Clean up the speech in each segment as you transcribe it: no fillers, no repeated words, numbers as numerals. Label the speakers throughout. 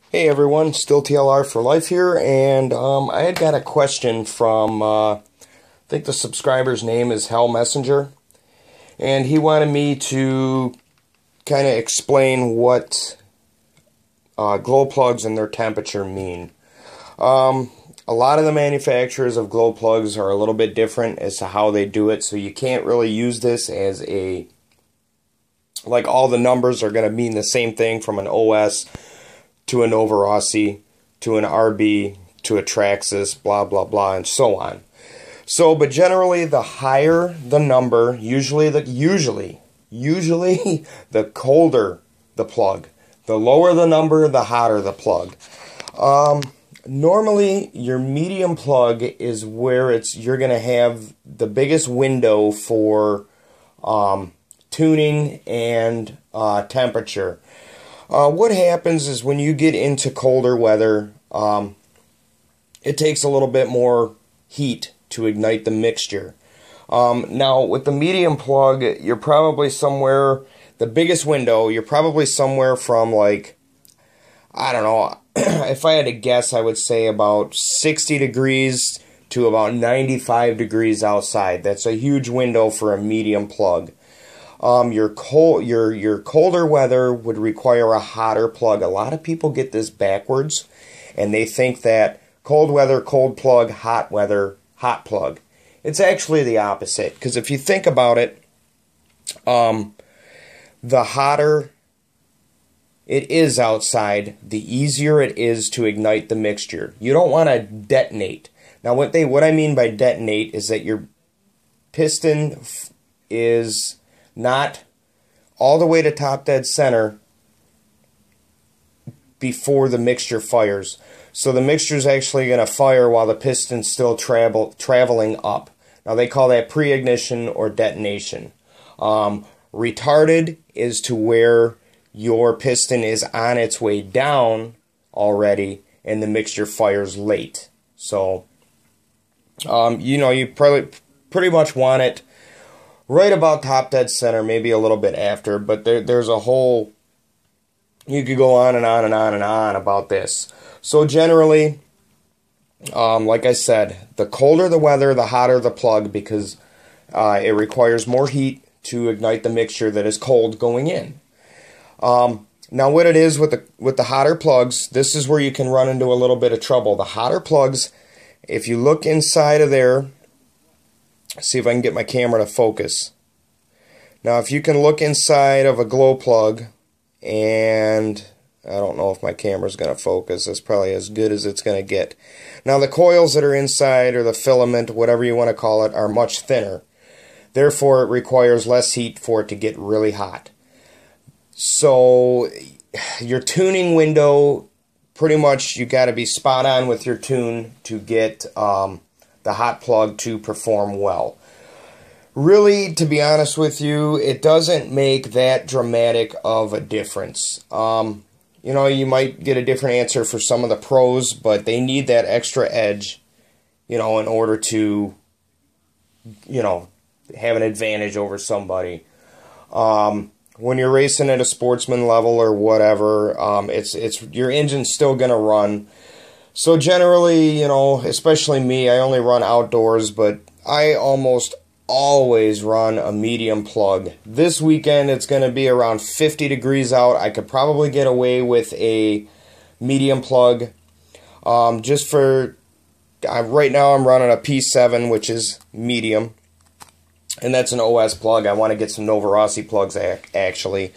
Speaker 1: Hey everyone, still TLR for life here, and I had got a question from, I think the subscriber's name is Hell Messenger, and he wanted me to kind of explain what glow plugs and their temperature mean. A lot of the manufacturers of glow plugs are a little bit different as to how they do it, so you can't really use this as like all the numbers are going to mean the same thing from an OS to a Nova Rossi, to an RB, to a Traxxas, blah, blah, blah, and so on. So, but generally, the higher the number, usually the colder the plug. The lower the number, the hotter the plug. Normally, your medium plug is where you're going to have the biggest window for tuning and temperature. What happens is when you get into colder weather, it takes a little bit more heat to ignite the mixture. Now, with the medium plug, you're probably somewhere, the biggest window, you're probably somewhere from like, I don't know, if I had to guess, I would say about 60 degrees to about 95 degrees outside. That's a huge window for a medium plug. Your colder weather would require a hotter plug. A lot of people get this backwards, and they think that cold weather, cold plug, hot weather, hot plug. It's actually the opposite, because if you think about it, the hotter it is outside, the easier it is to ignite the mixture. You don't want to detonate. Now, what I mean by detonate is that your piston is not all the way to top dead center before the mixture fires. So the mixture is actually going to fire while the piston's still traveling up. Now they call that pre-ignition or detonation. Retarded is to where your piston is on its way down already and the mixture fires late. So, you probably pretty much want it right about top dead center, maybe a little bit after, but there's a whole, you could go on and on and on and on about this. So generally, like I said, the colder the weather, the hotter the plug, because it requires more heat to ignite the mixture that is cold going in. Now what it is with the hotter plugs, this is where you can run into a little bit of trouble. The hotter plugs, if you look inside of there, see if I can get my camera to focus. Now, if you can look inside of a glow plug, and I don't know if my camera's going to focus. That's probably as good as it's going to get. Now, the coils that are inside, or the filament, whatever you want to call it, are much thinner. Therefore, it requires less heat for it to get really hot. So, your tuning window, pretty much, you got to be spot on with your tune to get the hot plug to perform well. Really, to be honest with you, it doesn't make that dramatic of a difference. You might get a different answer for some of the pros, but they need that extra edge, in order to, have an advantage over somebody. When you're racing at a sportsman level or whatever, it's your engine's still going to run. So generally, especially me, I only run outdoors, but I almost always run a medium plug. This weekend, it's going to be around 50 degrees out. I could probably get away with a medium plug. Right now I'm running a P7, which is medium, and that's an OS plug. I want to get some Nova Rossi plugs, actually.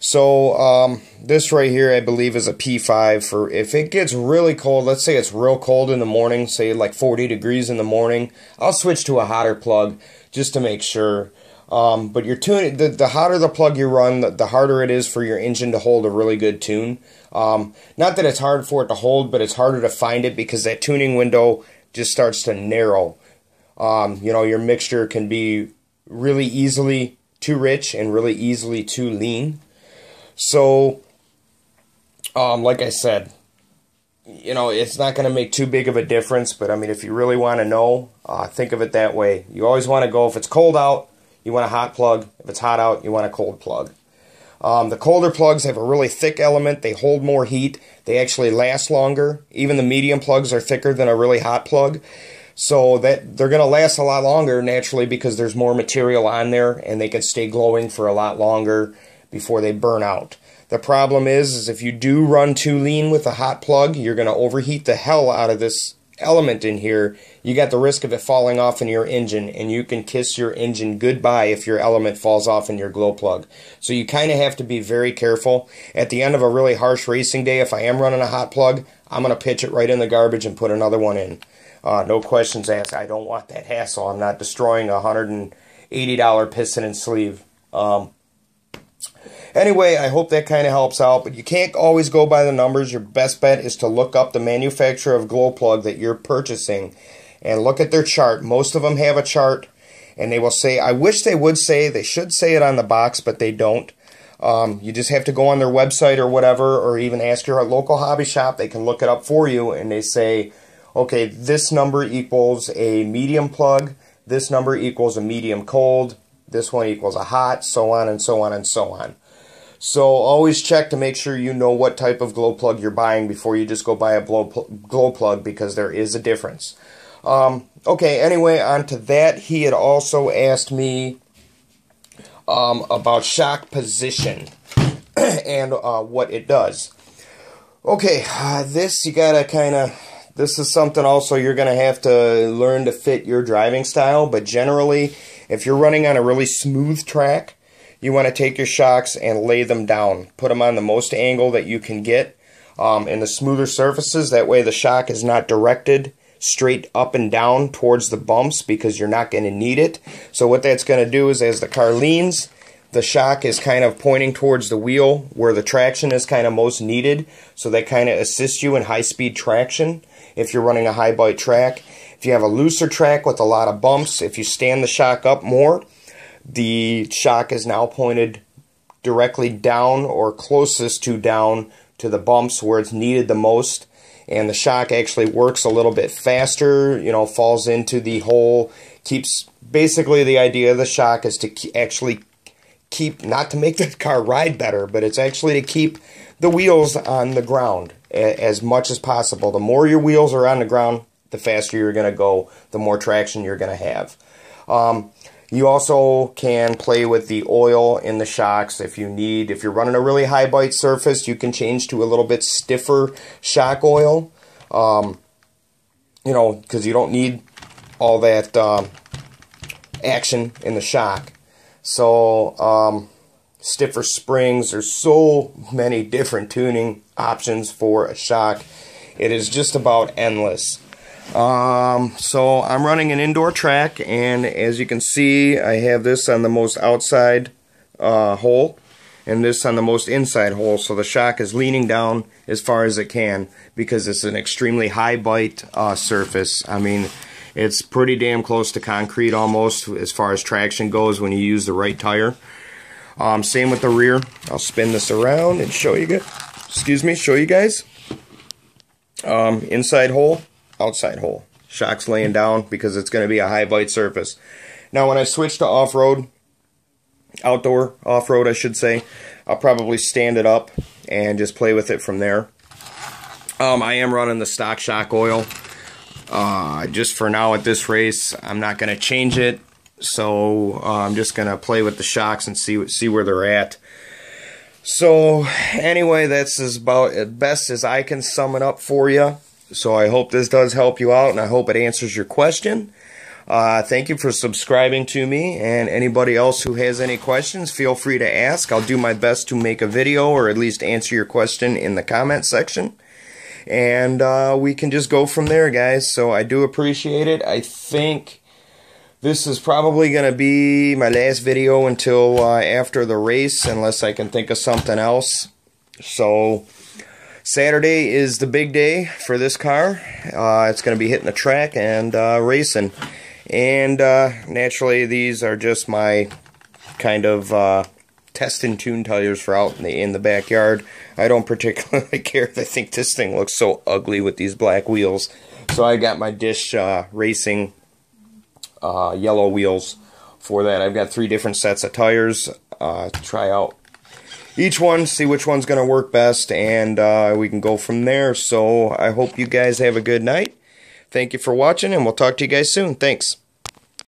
Speaker 1: So, this right here, I believe, is a P5 for if it gets really cold. Let's say it's real cold in the morning, say like 40 degrees in the morning. I'll switch to a hotter plug just to make sure. But your tune, the hotter the plug you run, the harder it is for your engine to hold a really good tune. Not that it's hard for it to hold, but it's harder to find it because that tuning window just starts to narrow. Your mixture can be really easily too rich and really easily too lean. So, like I said, it's not going to make too big of a difference, but I mean, if you really want to know, think of it that way. You always want to go, if it's cold out, you want a hot plug. If it's hot out, you want a cold plug. The colder plugs have a really thick element. They hold more heat. They actually last longer. Even the medium plugs are thicker than a really hot plug. So that they're going to last a lot longer naturally because there's more material on there and they can stay glowing for a lot longer before they burn out. The problem is if you do run too lean with a hot plug, you're going to overheat the hell out of this element in here. You got the risk of it falling off in your engine, and you can kiss your engine goodbye if your element falls off in your glow plug. So you kind of have to be very careful. At the end of a really harsh racing day, if I am running a hot plug, I'm going to pitch it right in the garbage and put another one in. No questions asked. I don't want that hassle. I'm not destroying a $180 piston and sleeve. Anyway, I hope that kind of helps out, but you can't always go by the numbers. Your best bet is to look up the manufacturer of glow plug that you're purchasing and look at their chart. Most of them have a chart, and they will say, I wish they would say, they should say it on the box, but they don't. You just have to go on their website or whatever, or even ask your local hobby shop. They can look it up for you, and they say, okay, this number equals a medium plug, this number equals a medium cold, this one equals a hot, so on and so on and so on. So always check to make sure you know what type of glow plug you're buying before you just go buy a glow plug, because there is a difference. Okay, anyway, on to that. He had also asked me about shock position and what it does. Okay, this you gotta this is something also you're gonna have to learn to fit your driving style, but generally, if you're running on a really smooth track, you want to take your shocks and lay them down. Put them on the most angle that you can get in the smoother surfaces. That way the shock is not directed straight up and down towards the bumps, because you're not going to need it. So what that's going to do is as the car leans, the shock is kind of pointing towards the wheel where the traction is kind of most needed. So that kind of assists you in high-speed traction if you're running a high-bite track. If you have a looser track with a lot of bumps, if you stand the shock up more, the shock is now pointed directly down or closest to down to the bumps where it's needed the most, and the shock actually works a little bit faster, you know, falls into the hole, keeps, basically the idea of the shock is to actually keep, not to make the car ride better, but it's actually to keep the wheels on the ground as much as possible. The more your wheels are on the ground, the faster you're going to go, the more traction you're going to have. You also can play with the oil in the shocks if you need. If you're running a really high bite surface, you can change to a little bit stiffer shock oil. You know, because you don't need all that action in the shock. So, stiffer springs. There's so many different tuning options for a shock. It is just about endless. So I'm running an indoor track, and as you can see, I have this on the most outside hole and this on the most inside hole, so the shock is leaning down as far as it can because it's an extremely high bite surface. I mean, it's pretty damn close to concrete almost as far as traction goes when you use the right tire. Same with the rear. I'll spin this around and show you guys. Inside hole, outside hole. Shock's laying down because it's going to be a high bite surface. Now when I switch to off-road, outdoor off-road I should say, I'll probably stand it up and just play with it from there. I am running the stock shock oil. Just for now at this race, I'm not going to change it. So I'm just going to play with the shocks and see where they're at. So anyway, that's about as best as I can sum it up for you. So I hope this does help you out, and I hope it answers your question. Thank you for subscribing to me, and anybody else who has any questions, feel free to ask. I'll do my best to make a video or at least answer your question in the comment section. And we can just go from there, guys. So I do appreciate it. I think this is probably going to be my last video until after the race, unless I can think of something else. So Saturday is the big day for this car. It's going to be hitting the track and racing. And naturally, these are just my kind of test and tune tires for out in the backyard. I don't particularly care. I think this thing looks so ugly with these black wheels. So I got my Dish Racing yellow wheels for that. I've got 3 different sets of tires to try out. each one, see which one's going to work best, and we can go from there. So I hope you guys have a good night. Thank you for watching, and we'll talk to you guys soon. Thanks.